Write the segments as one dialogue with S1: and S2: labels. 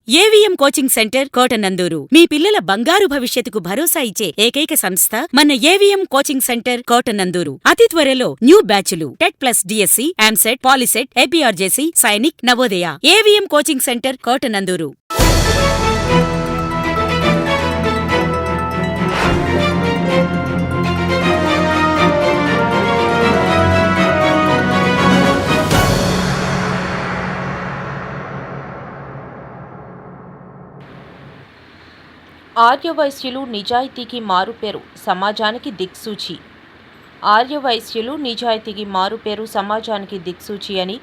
S1: AVM coaching centre Kotananduru మీ పిల్లల బంగారు భవిష్యత్తుకు భరోసా ఇచ్చే ఏకైక సంస్థ మన ఏవిఎం కోచింగ్ సెంటర్ కోటనందూరు. అతి త్వరలో న్యూ బ్యాచ్లు టెట్ ప్లస్ డిఎస్సి, ఆమ్సెట్, POLYCET, APRJC, Sainik, Navodaya. AVM coaching centre Kotanandur.
S2: ఆర్యవైశ్యులు నిజాయితీకి మారుపేరు, సమాజానికి దిక్సూచి. ఆర్యవైశ్యులు నిజాయితీకి మారుపేరు, సమాజానికి దిక్సూచి అని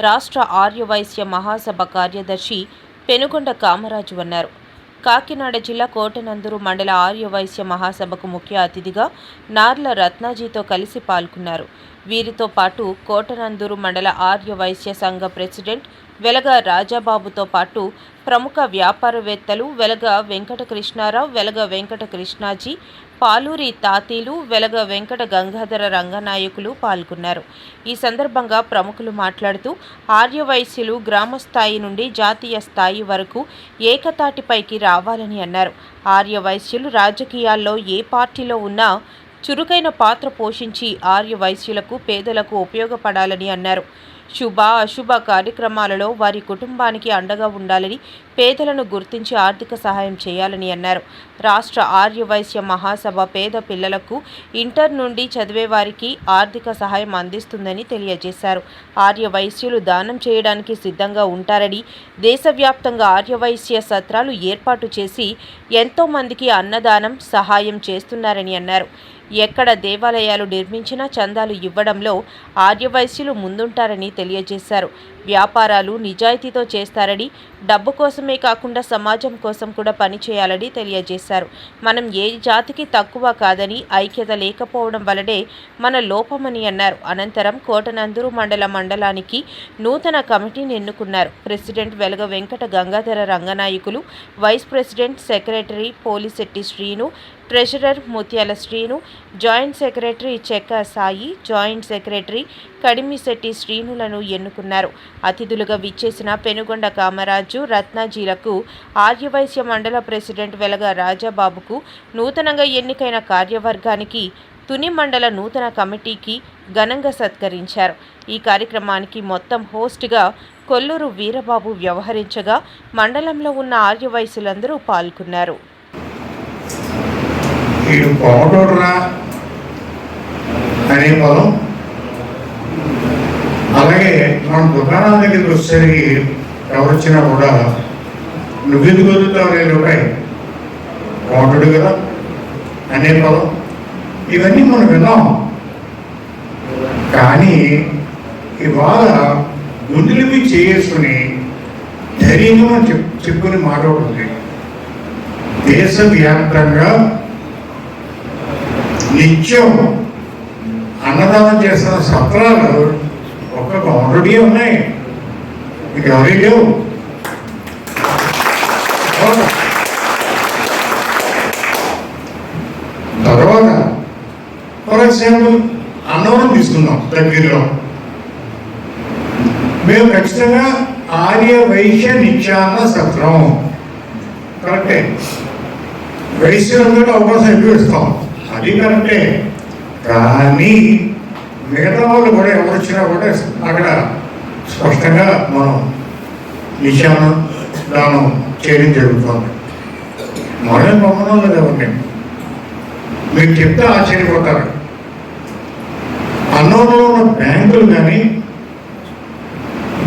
S2: రాష్ట్ర ఆర్యవైశ్య మహాసభ కార్యదర్శి పెనుగొండ కామరాజు అన్నారు. కాకినాడ జిల్లా కోటనందూరు మండల ఆర్యవైశ్య మహాసభకు ముఖ్య అతిథిగా నార్ల రత్నాజీతో కలిసి పాల్గొన్నారు. వీరితో పాటు కోటనందూరు మండల ఆర్యవైశ్య సంఘ ప్రెసిడెంట్ వెలగ రాజాబాబుతో పాటు ప్రముఖ వ్యాపారవేత్తలు వెలగ వెంకట కృష్ణారావు, వెలగ వెంకట కృష్ణాజీ, పాలూరి తాతీలు, వెలగ వెంకట గంగాధర రంగనాయకులు పాల్గొన్నారు. ఈ సందర్భంగా ప్రముఖులు మాట్లాడుతూ ఆర్యవైశ్యులు గ్రామ స్థాయి నుండి జాతీయ స్థాయి వరకు ఏకతాటిపైకి రావాలని అన్నారు. ఆర్యవైశ్యులు రాజకీయాల్లో ఏ పార్టీలో ఉన్నా చురుకైన పాత్ర పోషించి ఆర్యవైశ్యులకు, పేదలకు ఉపయోగపడాలని అన్నారు. శుభ అశుభ కార్యక్రమాలలో వారి కుటుంబానికి అండగా ఉండాలని, పేదలను గుర్తించి ఆర్థిక సహాయం చేయాలని అన్నారు. రాష్ట్ర ఆర్యవైశ్య మహాసభ పేద పిల్లలకు, ఇంటర్ నుండి చదివే వారికి ఆర్థిక సహాయం అందిస్తుందని తెలియజేశారు. ఆర్యవైశ్యులు దానం చేయడానికి సిద్ధంగా ఉంటారని, దేశవ్యాప్తంగా ఆర్యవైశ్య సత్రాలు ఏర్పాటు చేసి ఎంతోమందికి అన్నదానం, సహాయం చేస్తున్నారని అన్నారు. ఎక్కడ దేవాలయాలు నిర్మించినా చందాలు ఇవ్వడంలో ఆర్యవైశ్యులు ముందుంటారని తెలియజేశారు. వ్యాపారాలు నిజాయితీతో చేస్తారని, డబ్బు కోసమే కాకుండా సమాజం కోసం కూడా పనిచేయాలని తెలియజేశారు. మనం ఏ జాతికి తక్కువ కాదని, ఐక్యత లేకపోవడం వల్లనే మన లోపమని అన్నారు. అనంతరం కోటనందూరు మండలానికి నూతన కమిటీని ఎన్నుకున్నారు. President Velaga Venkata Gangadhara Ranganayakulu, vice president secretary Polisetty Srinu, treasurer Mutyala Srinu, joint secretary Chekka Sai, joint secretary Kadimisetty శ్రీనులను ఎన్నుకున్నారు. అతిథులుగా విచ్చేసిన పెనుగొండ కామరాజు, రత్నాజీలకు, ఆర్యవైశ్య మండల ప్రెసిడెంట్ వెలగ రాజాబాబుకు, నూతనంగా ఎన్నికైన కార్యవర్గానికి, తుని మండల నూతన కమిటీకి ఘనంగా సత్కరించారు. ఈ కార్యక్రమానికి మొత్తం హోస్ట్గా కొల్లూరు వీరబాబు వ్యవహరించగా మండలంలో ఉన్న ఆర్యవైశ్యులందరూ పాల్గొన్నారు.
S3: వీడు పోగొట్టురా అనే పదం, అలాగే మన దుకాణాల దగ్గరికి వచ్చేసరికి ఎవరొచ్చినా కూడా నువ్వెందుకు వదులుతావు రూపాయి పోగొట్టు కదా అనే పదం, ఇవన్నీ మనం విన్నాం. కానీ ఇవాళ గుండెలవి చేసుకుని ధైర్యంగా చెప్పుకుని మాట ఉంటుంది. దేశవ్యాప్తంగా నిత్యం అన్నదానం చేస్తున్న సత్రాలు ఒక గౌరవీ ఉన్నాయి, మీకు ఎవరీ లేవు. తర్వాత ఫర్ ఎగ్జాంపుల్ అన్నవరం తీసుకుందాం దగ్గరలో. మేము ఖచ్చితంగా ఆర్యవైశ్య నిత్యాన్న సత్రం కరెక్టే, వైశ్యులందరూ అవకాశం ఎక్కువ ఇస్తాం, అది కరెక్టే. కానీ మిగతా వాళ్ళు కూడా ఎవరు వచ్చినా కూడా అక్కడ స్పష్టంగా మనం నిశాన దానం చేయడం జరుగుతుంది. మనమే పంపడం లేదు ఎవరిని, మీరు చెప్తే ఆశ్చర్యపోతారు. అన్నంలో ఉన్న బ్యాంకులు కానీ,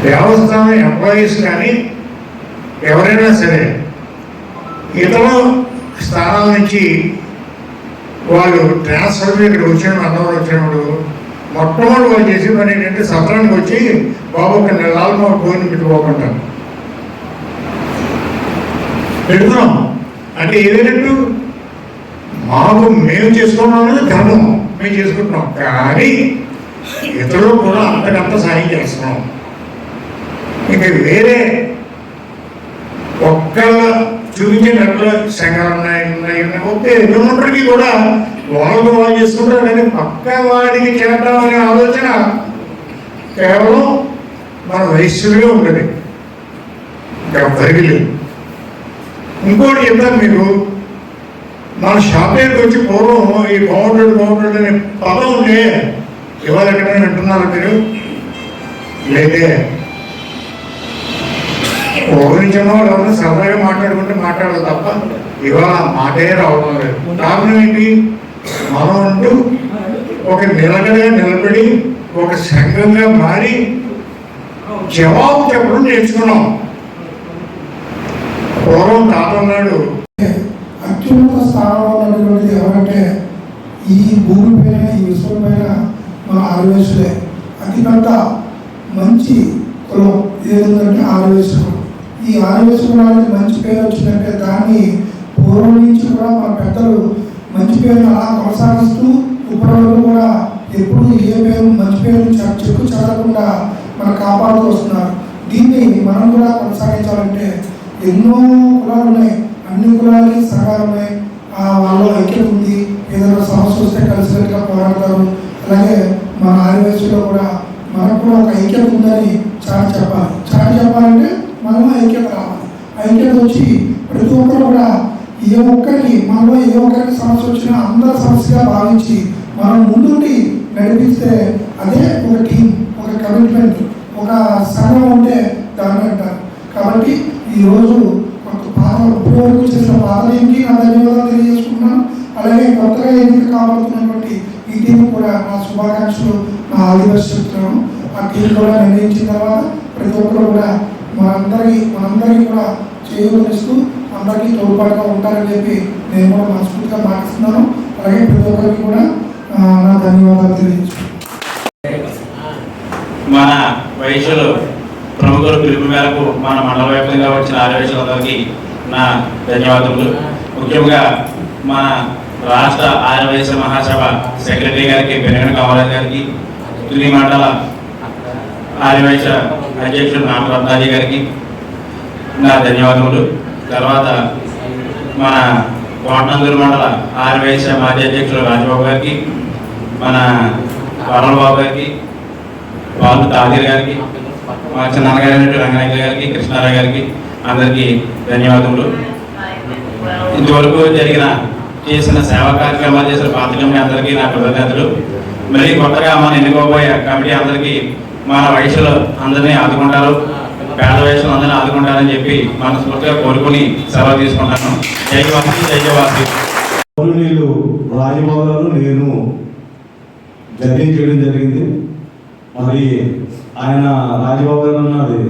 S3: దేవస్థానం ఎంప్లాయీస్ కానీ, ఎవరైనా సరే ఇతర స్థానాల నుంచి వాళ్ళు ట్రాన్స్ఫర్ ఇక్కడ వచ్చినప్పుడు, అన్నవరం వచ్చినప్పుడు మొట్టమొదటి వాళ్ళు చేసే పని ఏంటంటే సత్రానికి వచ్చి బాబు ఒక నెలలు మా పోయిన పెట్టుకోకుండా పెడుతున్నాం. అంటే ఏదైనట్టు మాకు మేము చేసుకున్నాం అనేది ధర్మం, మేము చేసుకుంటున్నాం. కానీ ఇతరులు కూడా అంతకంత సాయం చేస్తున్నాం. ఇక వేరే ఒక్కళ్ళ చూపించేటట్లు సంఘాలు ఉన్నాయి ఓకే, ఉన్నప్పటికీ కూడా వాళ్ళు చేసుకుంటారు. కానీ పక్క వాడికి చేద్దామనే ఆలోచన కేవలం మన వైశ్యులుగా ఉంటుంది, ఇంకా పరిగి లేదు. ఇంకోటి చెప్తాను మీకు, మన షాపేకి వచ్చి పూర్వం ఈ బౌండెడ్ అనే పదం ఉంటే ఇవాళ ఎక్కడైనా వింటున్నారు మీరు? లేదే. ఓరించిన వాళ్ళు ఎవరైనా సరదాగా మాట్లాడుకుంటే మాట్లాడదు తప్ప ఇవాళ మాటే రావడం లేదు. కారణం ఏంటి? మనం అంటూ ఒక నిలకడగా నిలబడి ఒక సంఘంగా మారి జవాబు చెప్పడం నేర్చుకున్నాం. పూర్వం తాత ఉన్నాడు,
S4: అత్యున్నత స్థానంలో ఉన్నటువంటిది ఎవరంటే ఈ భూమి పైన, ఈ విశ్వం పైన మన ఆర్యవేశులే. అతిపెద్ద మంచి కులం ఏదంటే ఆర్యవేశ కులం. ఈ ఆర్యవేశ కులానికి మంచి పేరు వచ్చిందంటే దాన్ని పూర్వం నుంచి కూడా మన పెద్దలు మంచి పేరుని అలా కొనసాగిస్తూ ఇప్పటివరకు కూడా ఎప్పుడు ఏ పేరు మంచి పేరు చెక్కు చెదరకుండా మనం కాపాడుతూ వస్తున్నారు. దీన్ని మనం కూడా కొనసాగించాలంటే ఎన్నో కులాలు ఉన్నాయి, అన్ని కులాలకి సంఘాలు ఉన్నాయి, వాళ్ళ ఐక్యత ఉంది. ఏదైనా సమస్య వస్తే కలిసికట్టుగా పోరాడతారు. అలాగే మన ఆదివాసీలో కూడా మనకు కూడా ఒక ఐక్యత ఉందని చాటి చెప్పాలంటే మనం ఐక్యత రావాలి. ఐక్యత వచ్చి ప్రతి ఒక్కరు కూడా మనలో ఏ ఒక్కరికి సమస్య వచ్చినా అందరి సమస్యగా భావించి మనం ముందుండి నడిపిస్తే అదే ఒక టీం, ఒక కమిట్మెంట్, ఒక సంఘం ఉంటే దాన్ని అంటారు. కాబట్టి ఈరోజు ఇప్పటివరకు చేసిన పాతదేమికి నా ధన్యవాదాలు తెలియజేసుకుంటున్నాను. అలాగే కొత్తగా ఎన్నిక కాబడుతున్నటువంటి ఈ టీం కూడా నా శుభాకాంక్షలు, నా ఆదివాసీ చెప్తున్నాను. ఆ టీం కూడా నిర్ణయించిన తర్వాత ప్రతి ఒక్కరు కూడా మనందరికీ కూడా చేయూతనిస్తూ అందరికీ తోడ్పాటుగా ఉంటారని చెప్పి నేను కూడా మనస్ఫూర్తిగా భావిస్తున్నాను. అలాగే ప్రతి ఒక్కరికి కూడా నా ధన్యవాదాలు తెలియజేస్తున్నాను.
S5: మన వైశ్యులు ప్రముఖుల పిలుపు మేరకు మన మండల వ్యాప్తంగా వచ్చిన ఆర్యవైశ్యులందరికీ నా ధన్యవాదములు. ముఖ్యంగా మన రాష్ట్ర ఆర్యవైశ్య మహాసభ సెక్రటరీ గారికి పెనుగొండ కామరాజ్ గారికి, తుని మండల ఆర్యవైశ్య అధ్యక్షుడు నామరత్నాజీ గారికి నా ధన్యవాదములు. తర్వాత మన కోటనందూరు మండల ఆర్యవైశ్య మాజీ అధ్యక్షుడు రాజబాబు గారికి, మన వరలబాబు గారికి, వాళ్ళు తాజీర్ గారికి, మా చిన్నగారి రంగనాయక గారికి, కృష్ణారావు గారికి అందరికీ ధన్యవాదములు. ఇంతవరకు చేసిన సేవా కార్యక్రమాలు చేసిన పాత్రికేయులకి అందరికీ నా కృతజ్ఞతలు. మరి కొత్తగా మనం ఎన్నుకోబోయే కమిటీ అందరికీ మన వయసులో అందరినీ ఆదుకుంటారు, పేద వయసులో అందరినీ ఆదుకుంటారని చెప్పి మనస్ఫూర్తిగా కోరుకుని సెలవు తీసుకుంటాను. జైవాసి జైవాసి.
S6: నీళ్ళు రాజబాబు గారు నేను జర్నీ చేయడం జరిగింది. మరి ఆయన రాజబాబు గారు అన్నది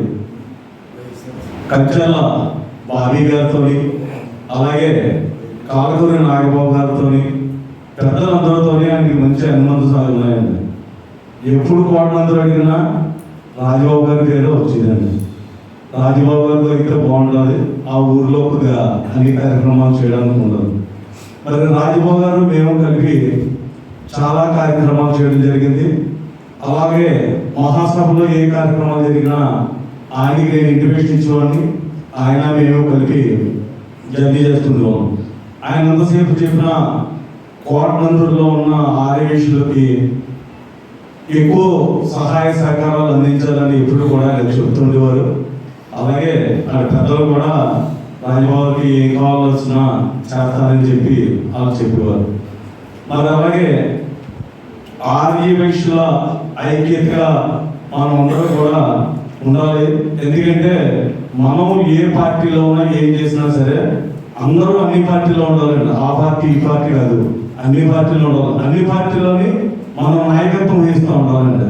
S6: కంచెల బాబీ గారితో, అలాగే కాకతూరి నాగబాబు గారితో, పెద్దలందరితో ఆయనకి మంచి అనుబంధాలు ఉన్నాయండి. ఎప్పుడు కోటనందరూ అడిగినా రాజబాబు గారి పేరు వచ్చిందండి. రాజబాబు గారి దగ్గర బాగుంటుంది, ఆ ఊర్లో కొద్దిగా అన్ని కార్యక్రమాలు చేయడానికి ఉండదు. మరి రాజబాబు గారు మేము కలిపి చాలా కార్యక్రమాలు చేయడం జరిగింది. అలాగే మహాసభలో ఏ కార్యక్రమాలు జరిగినా ఆయనకి నేను ఇంటిమేషన్ ఇచ్చేవాడిని, ఆయన మేము కలిపి జర్నీ చేస్తున్నాం. ఆయన ఎంతసేపు చెప్పిన కోటనందూరులో ఉన్న ఆర్యవేశులకి ఎక్కువ సహాయ సహకారాలు అందించాలని ఎప్పుడు కూడా ఆయన చెప్తుండేవారు. అలాగే ఆ పెద్దలు కూడా రాజబాబుకి ఏం కావాల్సిన చేస్తారని చెప్పి వాళ్ళు చెప్పేవారు. మరి అలాగే ఆర్యవైశ్యుల ఐక్యతగా మనం అందరూ కూడా ఉండాలి. ఎందుకంటే మనం ఏ పార్టీలో ఉన్నా ఏం చేసినా సరే అందరూ అన్ని పార్టీలో ఉండాలండి. ఆ పార్టీ ఈ పార్టీ కాదు, అన్ని పార్టీలో ఉండాలి. అన్ని పార్టీలోని మనం నాయకత్వం వహిస్తూ ఉండాలండి.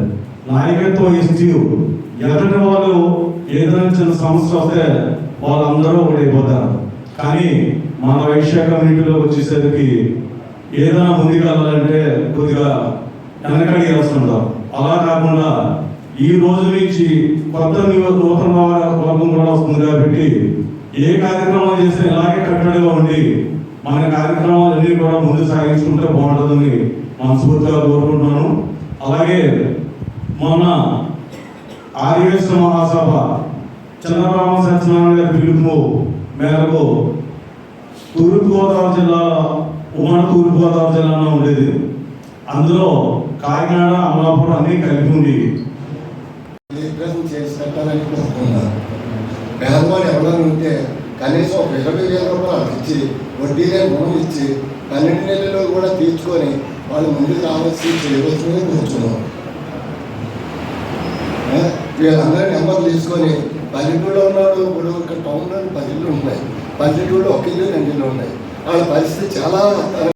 S6: నాయకత్వం వహిస్తూ ఎదుటి వాళ్ళు ఏదైనా చిన్న సమస్య వస్తే వాళ్ళందరూ ఒకటైపోతారు. కానీ మన వైశ్య కమ్యూనిటీలో వచ్చేసరికి ఏదైనా ముందుకు వెళ్ళాలంటే కొద్దిగా వెనకడి వేస్తుంటారు. అలా కాకుండా ఈ రోజు నుంచి కొత్త నూతన వర్గం కూడా వస్తుంది కాబట్టి ఏ కార్యక్రమాలు చేస్తే ఇలాగే కట్టడిగా ఉండి మన కార్యక్రమాలన్నీ కూడా ముందు సాగించుకుంటే బాగుంటుందని మనస్ఫూర్తిగా కోరుకుంటున్నాను. అలాగే మొన్న ఆర్యవేశ్య మహాసభ చంద్రబాబు సత్యనారాయణ గారి పిలుపు మేరకు తూర్పుగోదావరి జిల్లాలో ఉమ్మడి తూర్పుగోదావరి జిల్లాలో ఉండేది. అందులో కాకినాడ, అమలాపురం అన్ని కలిపి ఉంది.
S7: చేసి పెట్టాలని కోరుకుంటున్నారు. పేదవాళ్ళు ఎవరైనా ఉంటే కనీసం ఒక 20,000 రూపాయలు ఇచ్చి వడ్డీనే రుణం ఇచ్చి 12 నెలల్లో కూడా తీర్చుకొని వాళ్ళు ముందుకు చేయవలసిందే కూర్చున్నాం. వీళ్ళందరూ నెంబర్లు తీసుకొని పల్లెటూరులో ఉన్నాడు. ఇప్పుడు టౌన్లో 10 ఇళ్ళు ఉన్నాయి, పల్లెటూరులో 1 ఇల్లు 2 ఇళ్ళు ఉన్నాయి. వాళ్ళ పరిస్థితి చాలా